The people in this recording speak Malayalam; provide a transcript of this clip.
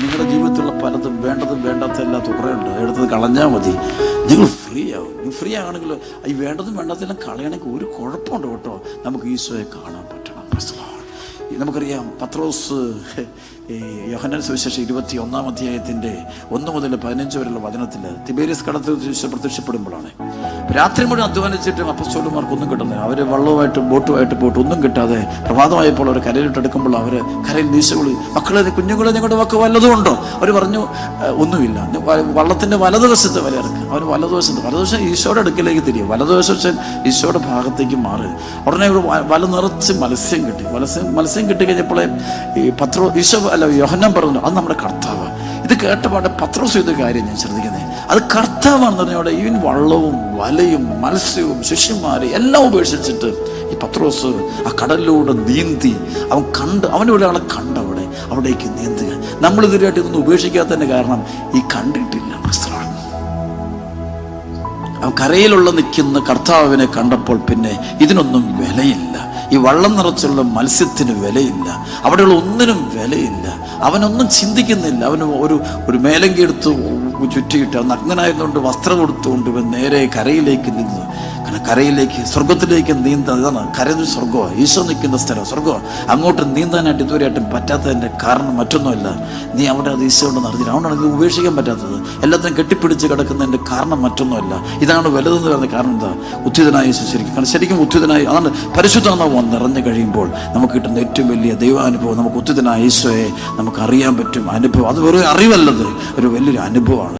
നിങ്ങളുടെ ജീവിതത്തിലുള്ള പലതും വേണ്ടതും വേണ്ടാത്തതെല്ലാം കുറേയുണ്ട്, എടുത്തത് കളഞ്ഞാൽ മതി, നിങ്ങൾ ഫ്രീ ആവും. നീ ഫ്രീ ആണെങ്കിൽ ഈ വേണ്ടതും വേണ്ടാത്തതെല്ലാം കളയണമെങ്കിൽ ഒരു കുഴപ്പമുണ്ട് കേട്ടോ, നമുക്ക് ഈശോയെ കാണാൻ പറ്റണം. നമുക്കറിയാം പത്രോസ് യോഹന്നാൻ സുവിശേഷം 21-ാം അധ്യായത്തിൻ്റെ 1 മുതൽ 15 വരെയുള്ള വചനത്തിൽ തിബേരിയസ് കടത്തിൽ ഈശോ പ്രത്യക്ഷപ്പെടുമ്പോഴാണ്. രാത്രി മുഴുവൻ അധ്വാനിച്ചിട്ടും അപ്പസ്തോലന്മാർക്ക് ഒന്നും കിട്ടുന്നില്ല. അവർ വള്ളവുമായിട്ട് ബോട്ടുമായിട്ട് പോയിട്ട് ഒന്നും കിട്ടാതെ പ്രഭാതമായപ്പോൾ അവർ കരയിലിട്ടെടുക്കുമ്പോൾ അവർ കരയിൽ ഈശോ വിളി, മക്കളെ കുഞ്ഞുങ്ങളെ നിങ്ങളുടെ വാക്ക് വല്ലതും ഉണ്ടോ? അവർ പറഞ്ഞു ഒന്നുമില്ല. വള്ളത്തിൻ്റെ വലതുവശത്ത് വല ഇറക്കുക. അവർ വലതുവശം ഈശോയുടെ അടുക്കിലേക്ക് തിരിയും. വലതുവശം ഈശോയുടെ ഭാഗത്തേക്ക് മാറി. ഉടനെ വല നിറച്ച് മത്സ്യം കിട്ടി. മത്സ്യം കിട്ടിക്കഴിഞ്ഞപ്പോൾ ഈ യോഹന്നാൻ പറഞ്ഞു, അത് നമ്മുടെ കർത്താവ്. ഇത് കേട്ടപാടെ പത്രോസ് ചെയ്ത കാര്യം ഞാൻ ശ്രദ്ധിക്കുന്നത്, അത് കർത്താവാണെന്ന് പറഞ്ഞവിടെ ഈവൻ വള്ളവും വലയും മത്സ്യവും ശിഷ്യന്മാരെ എല്ലാം ഉപേക്ഷിച്ചിട്ട് ഈ പത്രോസ് ആ കടലിലൂടെ നീന്തി അവൻ്റെ ഒരാളെ അവിടേക്ക് നീന്തുക. നമ്മളിതുവരെയായിട്ട് ഇതൊന്നും ഉപേക്ഷിക്കാത്തതിൻ്റെ കാരണം ഈ കണ്ടിട്ടില്ല. അവൻ കരയിലുള്ള നിൽക്കുന്ന കർത്താവിനെ കണ്ടപ്പോൾ പിന്നെ ഇതിനൊന്നും വിലയില്ല. ഈ വള്ളം നിറച്ചുള്ള മത്സ്യത്തിന് വിലയില്ല, അവിടെയുള്ള ഒന്നിനും വിലയില്ല. അവനൊന്നും ചിന്തിക്കുന്നില്ല. അവന് ഒരു മേലങ്കി എടുത്ത് ചുറ്റിയിട്ട് നഗ്നനായതുകൊണ്ട് വസ്ത്രം കൊടുത്തുകൊണ്ട് ഇവൻ നേരെ കരയിലേക്ക് നീന്തുന്നു. കാരണം കരയിലേക്ക് സ്വർഗത്തിലേക്ക് നീന്താൻ, ഇതാണ് കരയിൽ സ്വർഗമാണ്, ഈശോ നിൽക്കുന്ന സ്ഥലം സ്വർഗമാണ്. അങ്ങോട്ട് നീന്താനായിട്ട് ഇതുവരെയായിട്ടും പറ്റാത്തതിൻ്റെ കാരണം മറ്റൊന്നുമല്ല, നീ അവിടെ അത് ഈശോ ഉണ്ടെന്ന് അറിഞ്ഞില്ല. അതുകൊണ്ടാണ് ഇത് ഉപേക്ഷിക്കാൻ പറ്റാത്തത്. എല്ലാത്തിനും കെട്ടിപ്പിടിച്ച് കിടക്കുന്നതിൻ്റെ കാരണം മറ്റൊന്നുമല്ല. ഇതാണ് വലുതെന്ന് പറയുന്ന കാരണം എന്താ? ഉത്ഥിതനായ യേശു ശരിക്കും ഉത്ഥിതനായി. അതാണ് പരിശുദ്ധാത്മാവ് നിറഞ്ഞു കഴിയുമ്പോൾ നമുക്ക് കിട്ടുന്ന ഏറ്റവും വലിയ ദൈവാനുഭവം. നമുക്ക് ഉത്ഥിതനായ ഈശോയെ നമുക്ക് അറിയാൻ പറ്റും. അനുഭവം അത് വെറും അറിവല്ലത്, ഒരു വലിയൊരു അനുഭവമാണ്.